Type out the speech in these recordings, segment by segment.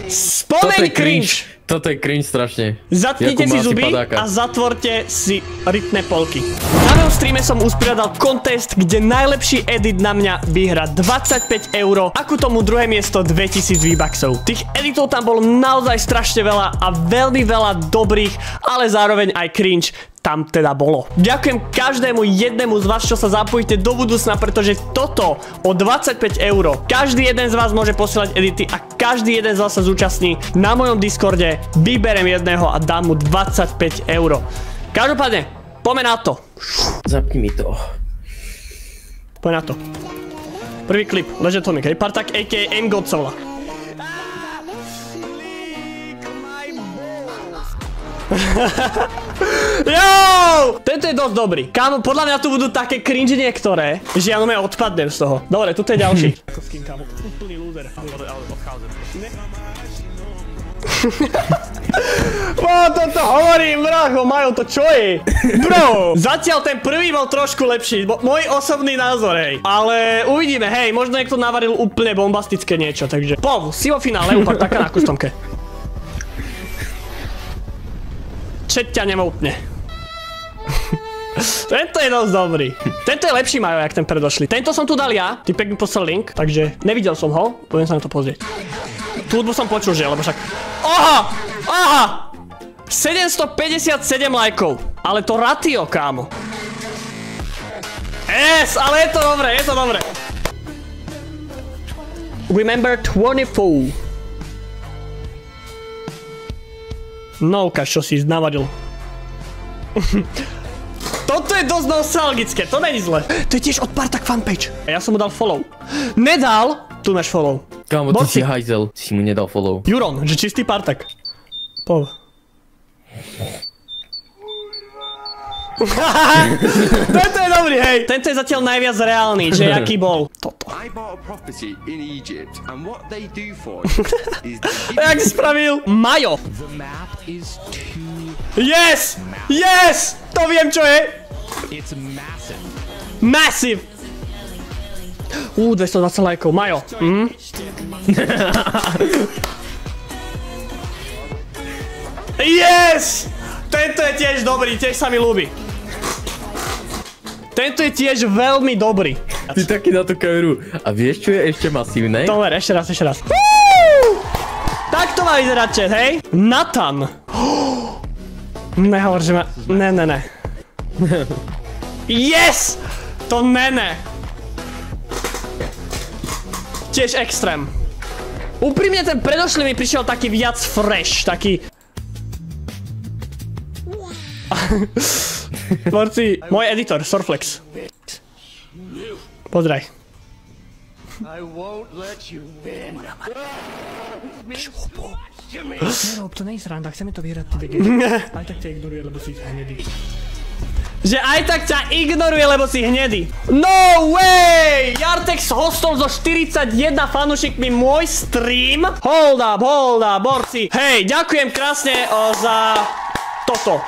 Spomeň cringe! Toto je cringe strašne. Zatknite si zuby a zatvorte si rytmé polky. Na mojom streame som usporiadal kontest, kde najlepší edit na mňa vyhra 25 €, a ku tomu druhé miesto 2000 V-Bucksov. Tých editov tam bolo naozaj strašne veľa a veľmi veľa dobrých, ale zároveň aj cringe tam teda bolo. Ďakujem každému jednému z vás, čo sa zapojíte do budúcna, pretože toto o 25 €, každý jeden z vás môže posielať edity a každý jeden z vás sa zúčastní na mojom Discorde, vyberem jedného a dám mu 25 €. Každopádne, poďme na to. Zapni mi to. Poďme na to. Prvý klip, Legend Atomic, hej, Partak a.k.a. M-God sa volá. Jo! Tento je dosť dobrý. Kámo, podľa mňa tu budú také cringe niektoré, že ja odpadnem z toho. Dobre, tuto je ďalší. Ako skin, kámo. Úplný loser. Toto hovorím, bracho, Majo, to čo je? Bro, zatiaľ ten prvý bol trošku lepší, môj osobný názor, hej. Ale uvidíme, hej, možno niekto navaril úplne bombastické niečo, takže POV, si vo finále, úplne taká na kustomke. Čet ťa nemoutne. Tento je dosť dobrý. Tento je lepší, Majo, jak ten predošlý. Tento som tu dal ja, typek mi poslal link, takže nevidel som ho, budem sa na to pozrieť. Tu hudbu som počul, že, lebo však... Aha! 757 lajkov, ale to ratio, kámo. Yes, ale je to dobré, je to dobré. Remember 24. No, ukáž, čo si navadil. Toto je dosť nostalgické, to není zle. To je tiež od Partak fanpage. Ja som mu dal follow. Nedal, tu máš follow. Kámo, ty si hajzel, si mu nedal follow. Juron, že čistý Partak. Pov. Tento je dobrý, hej. Tento je zatiaľ najviac reálny, že jaký bol. Toto. Jak si spravil? Majo. Yes! Yes! To viem, čo je. Massive. 220 lajkov. Majo. Yes! Tento je tiež dobrý, tiež sa mi ľúbi. Tento je tiež veľmi dobrý. Ty taký na tú kameru. A vieš, čo je ešte masívne? Dobre, ešte raz, ešte raz. Tak to má vyzerať chat, hej? Nathan. Nehovor, že ma... Ne. Yes! To ne. Tiež extrém. Úprimne ten predošlý mi prišiel taký viac fresh, taký... Tvorci, môj editor, Surflex. Pozdraj. Nerob, to nie je sranda, chceme to vyhrať, ty begej. Aj tak ťa ignoruje, lebo si hnedý. Že aj tak ťa ignoruje, lebo si hnedý. No way! Jartex hostol so 41 fanúšikmi môj stream. Hold up, borci. Hej, ďakujem krásne za toto.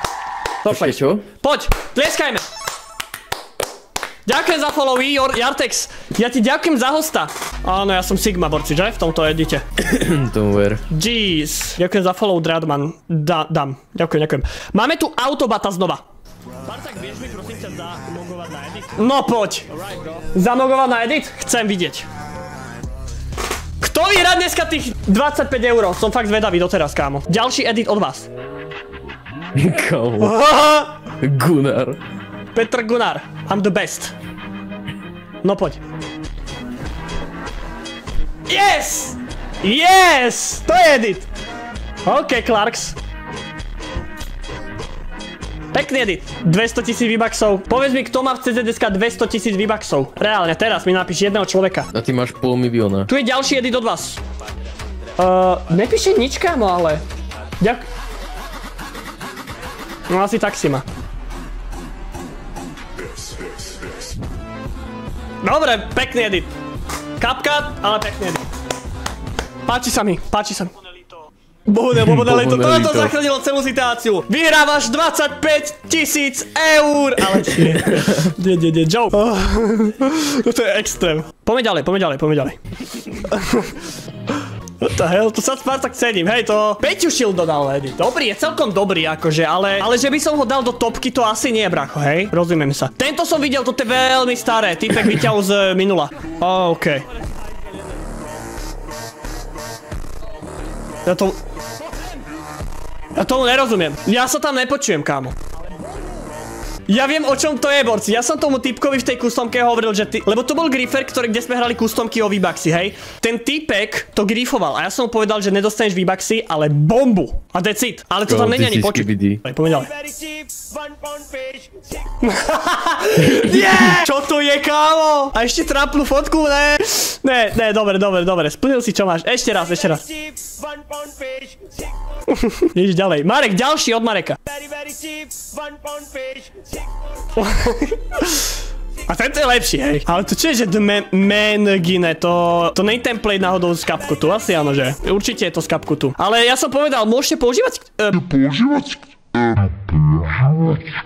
Počkej, čo? Poď, tlieskajme. Ďakujem za followy, Jartex. Ja ti ďakujem za hosta. Áno, ja som Sigma, borci, že? V tomto edite. Don't wear. Jeez. Ďakujem za follow, Dradman. Dám. Ďakujem. Máme tu Autobata znova. Partak, vieš mi prosím ťa zamogovať na edit? No poď. Zamogovať na edit? Chcem vidieť. Kto vyhrá dneska tých 25 €? Som fakt zvedavý doteraz, kámo. Ďalší edit od vás. Kámo. Gunnar. Petr Gunnar. I'm the best. No poď. Yes! Yes! To je edit. OK, Clarks. Pekný edit. 200 000 V-Bucksov. Povedz mi, kto má v CZSK 200 000 V-Bucksov. Reálne, teraz mi napíš jedného človeka. A ty máš 500 000. Tu je ďalší edit od vás. Nepíše nič, kámo, ale... No asi tak si ma. Dobre, pekný edit. Kapka, ale pekný edit. Páči sa mi. Bohudel, toto zachránilo celú situáciu. Vyhrávaš 25 000 €. Ale nie, Joe. Toto je extrém. Poďme ďalej. What the hell, to sa tak cením, hej, to Peťu Shield dodal edit. Dobrý, je celkom dobrý akože, ale že by som ho dal do topky, to asi nie, bracho, hej, rozumieme sa. Tento som videl, toto je veľmi staré, typek vyťahol z minula. OK. Ja tomu nerozumiem. Ja sa tam nepočujem, kámo. Ja viem, o čom to je, borci. Ja som tomu typkovi v tej customke hovoril, že lebo to bol grifer, kde sme hrali customky o V-Bucksy, hej. Ten typek to grifoval a ja som mu povedal, že nedostaneš V-Bucksy, ale bombu. A that's it. Ale to tam není ani počuť. Poďme ďalej. Nie! Čo to je, kámo? A ešte trápnu fotku, ne? Ne, dobre. Splnil si, čo máš. Ešte raz. Ideš ďalej. Marek, ďalší od Mareka. A tento je lepší, hej. Ale to čo je, že Mengine, to nie je template náhodou z CapCutu, asi áno, že? Určite je to z CapCutu. Ale ja som povedal, môžete používať...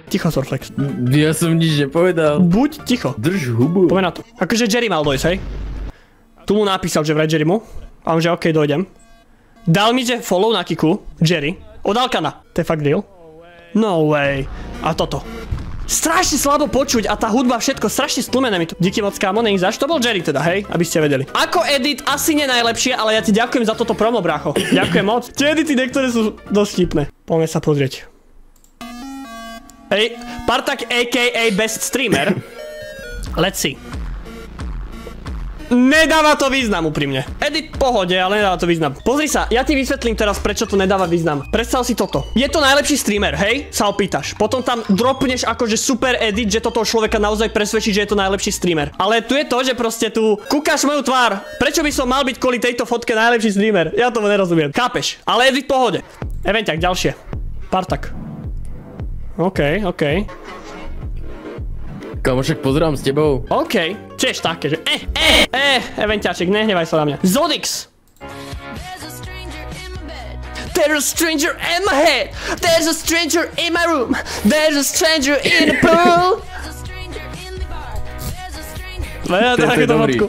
Ticho, Sorflex. Ja som nič nepovedal. Buď ticho. Drž hubu. Poďme na to. Akože Jerry mal dojsť, hej? Tu mu napísal, že vraj Jerry mu. A on že okej, dojdem. Dal mi, že follow na kiku, Jerry. Od Alkana. To je fakt deal? No way. A toto. Strašne slabo počuť a tá hudba všetko strašne stlmené mi tu. Díky moc, kámo, není zač. To bol Jerry teda, hej? Aby ste vedeli. Ako edit asi nie najlepšie, ale ja ti ďakujem za toto promo, brácho. Ďakujem moc. Tie edity niektoré sú dosť vtipné. Poďme sa pozrieť. Hej, Partak a.k.a. Best Streamer. Let's see. Nedáva to význam úprimne. Edit v pohode, ale nedáva to význam. Pozri sa, ja ti vysvetlím teraz, prečo to nedáva význam. Predstav si toto. Je to najlepší streamer, hej? Sa opýtaš. Potom tam dropneš akože super edit, že toto človeka naozaj presvedčí, že je to najlepší streamer. Ale tu je to, že proste tu kúkaš moju tvár. Prečo by som mal byť kvôli tejto fotke najlepší streamer? Ja tomu nerozumiem. Chápeš? Ale edit v pohode. Evenťak, ďalšie. Partak. OK. Kámo, však pozerám s tebou. OK, tiež také, že Evenťaček, nehnevaj sa na mňa. Zodix! There's a stranger in my head. There's a stranger in my room. There's a stranger in the pool.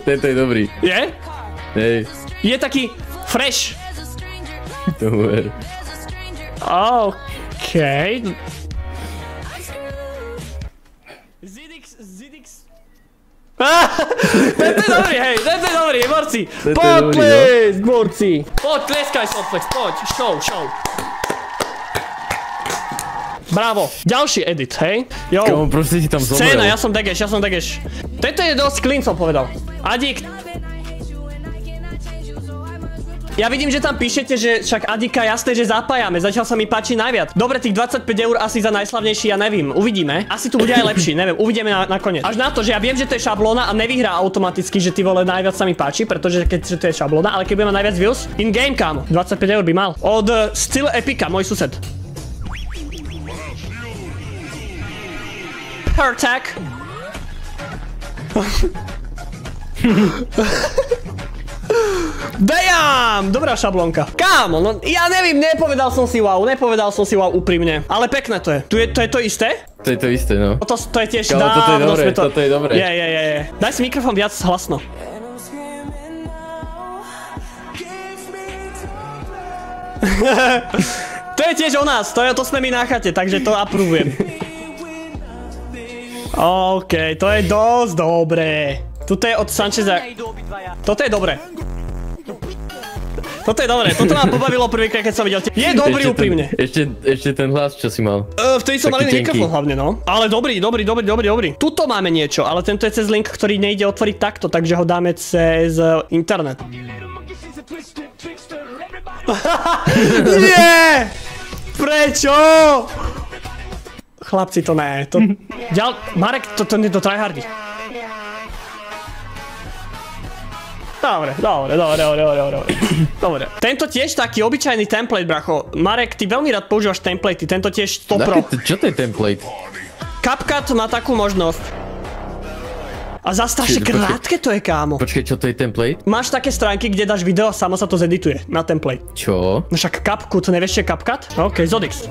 Tento je dobrý. Je? Hej. Je taký fresh. Dobre. OK. Zidix. Tento je dobrý, hej, tento je dobrý, borci. Potlesk, borci. Poď, tleskaj, Soflex, poď, show. Bravo. Ďalší edit, hej. Jo. Kámo, proste si tam zomrel. Scéna, ja som degeš. Tento je dosť clean, som povedal. Adík. Ja vidím, že tam píšete, že však Adika, jasné, že zapájame, zatiaľ sa mi páči najviac. Dobre, tých 25 eur asi za najslavnejší, ja nevím, uvidíme. Asi tu bude aj lepší, neviem, uvidíme nakoniec. Až na to, že ja viem, že to je šablóna a nevyhrá automaticky, že ty vole najviac sa mi páči, pretože keďže to je šablóna, ale keď bude mať najviac views, in game, kámo. 25 eur by mal. Od Still Epica, môj sused. Partak. Damn! Dobrá šablónka. Kámo, no ja neviem, nepovedal som si wow úprimne. Ale pekné to je. To je to isté? To je to isté, no. To je tiež Kámo, dávno sme to... Toto je dobré. Je. Daj si mikrofón viac hlasno. To je tiež o nás, to sme my na chate, takže to apruvujem. OK, to je dosť dobré. Tuto je od Sancheza. Toto je dobré. Toto ma pobavilo prvýkrát, keď som videl. Je dobrý úprimne. Ešte ten hlas, čo si mal. Vtedy som mal iný mikrofón hlavne, no. Ale dobrý. Tuto máme niečo, ale tento je cez link, ktorý nejde otvoriť takto, takže ho dáme cez internet. Nie! Prečo? Chlapci, to ne. Marek, to nie to tryhardy. Dobre. Tento tiež taký obyčajný template, bracho. Marek, ty veľmi rád používaš templatey, tento tiež 100 pro. Čo to je template? CapCut má takú možnosť. A za strašne krátke to je, kámo. Počkej, čo to je template? Máš také stránky, kde dáš video a samo sa to zedituje na template. Čo? No však CapCut, nevieš, čo je CapCut? OK, Zodix.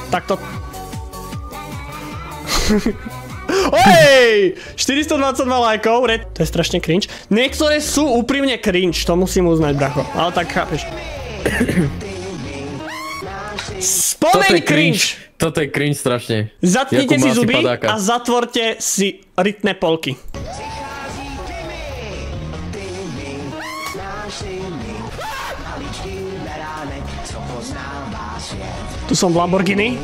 Tak to... Hej! 422 lajkov, to je strašne cringe. Niektoré sú úprimne cringe, to musím uznať, bracho. Ale tak chápeš. Spomeň cringe! Toto je cringe strašne. Zatknite si zuby a zatvorte si rytné polky. Tu som v Lamborghini.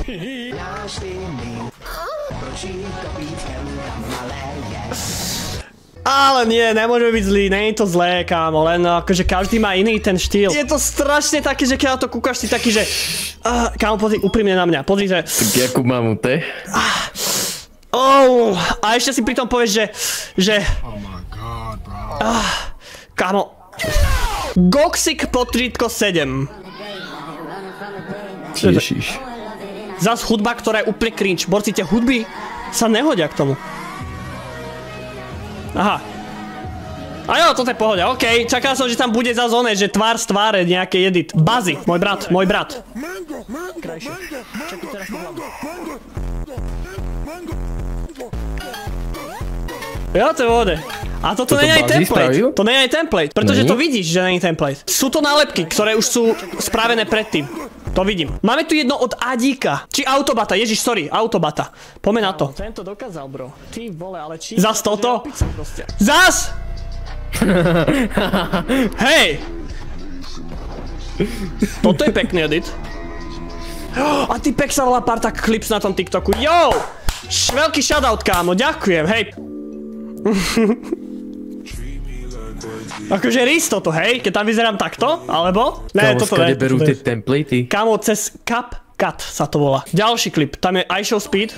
Ale nie, nemôžeme byť zlý, nie je to zlé, kámo, len akože každý má iný ten štýl. Je to strašne taký, že keď na to kúkaš, si taký, že... kámo, pozri úprimne na mňa, pozri, že... Tak jakú mamute? A ešte si pri tom povieš, že... kámo... Goxik potrídko 7. Ježiš. Zas hudba, ktorá je úplne cringe. Borci, tie hudby sa nehodia k tomu. Aha. A jo, toto je pohoda, okej. Čakal som, že tam bude zase oné, že tvár z tváre, nejaký edit. Bazi, môj brat. Krajšie. Čakaj, teraz pohľadám. Jo, to je vode. A toto nie je aj template. To nie je aj template, pretože to vidíš, že nie je template. Sú to nálepky, ktoré už sú spravené predtým. To vidím. Máme tu jedno od Adíka. Či Autobata, ježiš, sorry, Autobata. Poďme na to. Tento dokázal, bro. Ty vole, ale či... Zas toto? Zas! Hej! Toto je pekný edit. A ty pek sa volá Parta Clips na tom TikToku. Yo! Veľký shoutout, kámo, ďakujem, hej. Akože rís toto, hej? Keď tam vyzerám takto, alebo? Ne, kámo, toto ne. Kámo, berú tie templatey? Kámo, cez CapCut sa to volá. Ďalší klip, tam je iShow Speed.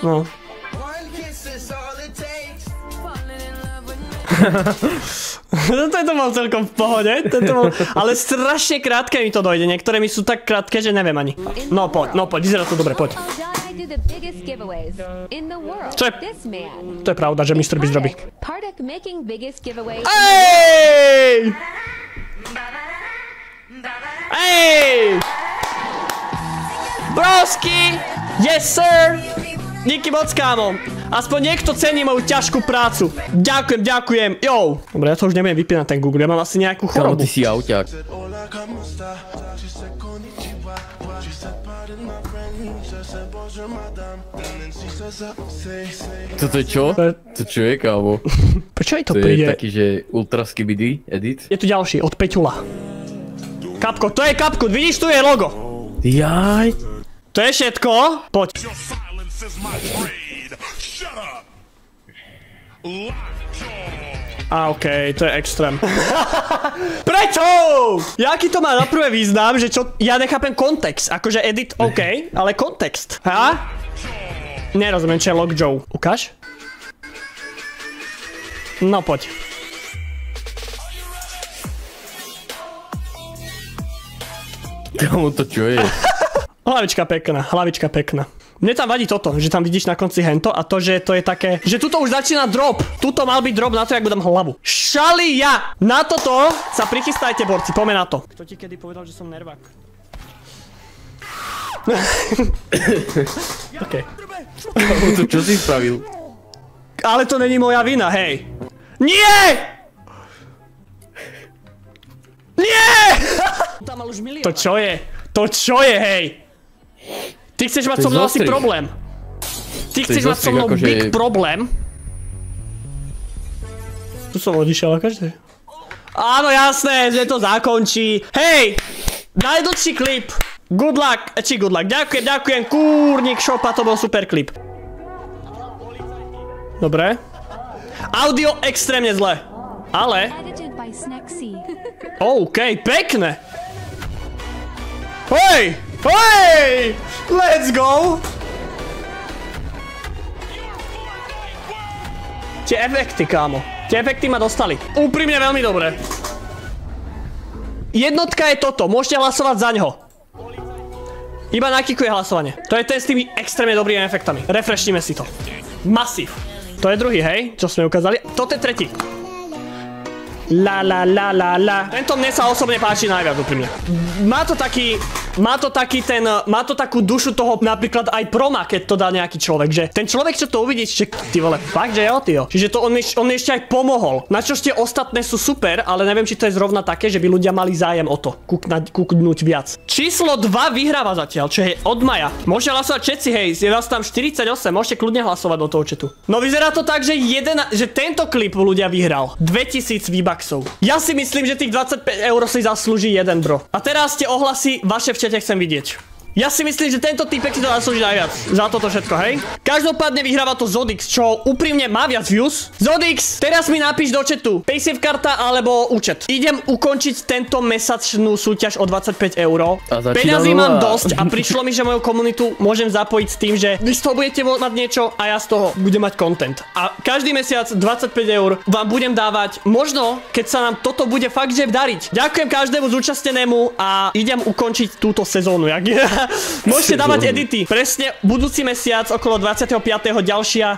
No. Toto to bol celkom v pohode, ale strašne krátke mi to dojde, niektoré mi sú tak krátke, že neviem ani. No poď, vyzerá to dobre, poď. Čo je? To je pravda, že Mr. Beast robí. Ej! Ej! Brosky! Yes, sir! Díky moc, kámo. Aspoň niekto cení moju ťažkú prácu. Ďakujem. Jo. Dobre, ja to už neviem vypínať ten Google, ja mám asi nejakú chorobu. Kámo, ty si auťák. Toto je čo? To čo je, kámo? Prečo aj to príde? To je taký, že ultra skibidi edit? Je tu ďalší, od Peťula. Kapko, to je Kapko, vidíš, tu je logo. Jaj. To je všetko? Poď. A okej, to je extrém. Prečo? Jaký to má na prvé význam, že čo... Ja nechápem kontext, akože edit okej, ale kontext. Ha? Nerozumiem, čo je Lockjaw. Ukáž? No poď. Kámo, to čo je? Hlavička pekná. Mne tam vadí toto, že tam vidíš na konci hento a to, že to je také, že tuto už začína drop. Tuto mal byť drop na to, jak budem hlavu. Šalia! Na toto sa prichystajte, borci, poďme na to. Kto ti kedy povedal, že som nervák? Okej. To čo si spravil? Ale to není moja vina, hej. Nie! Nie! To čo je? To čo je, hej? Ty chceš mať so mnou asi problém. Ty chceš mať so mnou big problém. Tu som odišiel a každé. Áno, jasné, že to zakončí. Hej! Najdlhší klip. Good luck. Ďakujem. Kúrnik šopa, to bol super klip. Dobre. Audio extrémne zle. Ale... OK, pekné. Hej! Let's go! Tie efekty, kámo. Tie efekty ma dostali. Úprimne veľmi dobre. Jednotka je toto. Môžete hlasovať za ňoho. Iba na Kiku je hlasovanie. To je ten s tými extrémne dobrými efektami. Refreshnime si to. Masív. To je druhý, hej? Čo sme ukázali. Toto je tretí. La. Tento mne sa osobne páči najviac, úprimne. Má to taký má to takú dušu toho napríklad aj proma, keď to dá nejaký človek, že ten človek, čo to uvidí, že ty vole, fakt, že jo, tyjo. Čiže to on ešte aj pomohol. Na čo tie ostatné sú super, ale neviem, či to je zrovna také, že by ľudia mali zájem o to, kúknúť viac. Číslo 2 vyhráva zatiaľ, čo je od Maja. Môžete hlasovať všetci, hej, je vás tam 48, môžete kľudne hlasovať do toho chatu. No vyzerá to tak, že tento klip ľudia vyhral 2000 V-bucksov. Ja si myslím, že tých 25 eur si zaslúži jeden, bro. A teraz tie ohlasy vaše v čete chcem vidieť. Ja si myslím, že tento typek si to zaslúži najviac. Za toto všetko, hej? Každopádne vyhráva to Zodix, čo úprimne má viac views. Zodix, teraz mi napíš do chatu Paysafe karta alebo účet. Idem ukončiť tento mesačnú súťaž o 25 eur. Peňazí mám dosť a prišlo mi, že moju komunitu môžem zapojiť s tým, že vy z toho budete mať niečo a ja z toho budem mať content. A každý mesiac 25 eur vám budem dávať, možno keď sa nám toto bude fakt že dariť. Ďakujem každému zúčastnenému a idem ukončiť túto sezónu, jak je. Môžete dávať edity. Presne budúci mesiac okolo 25. ďalšia.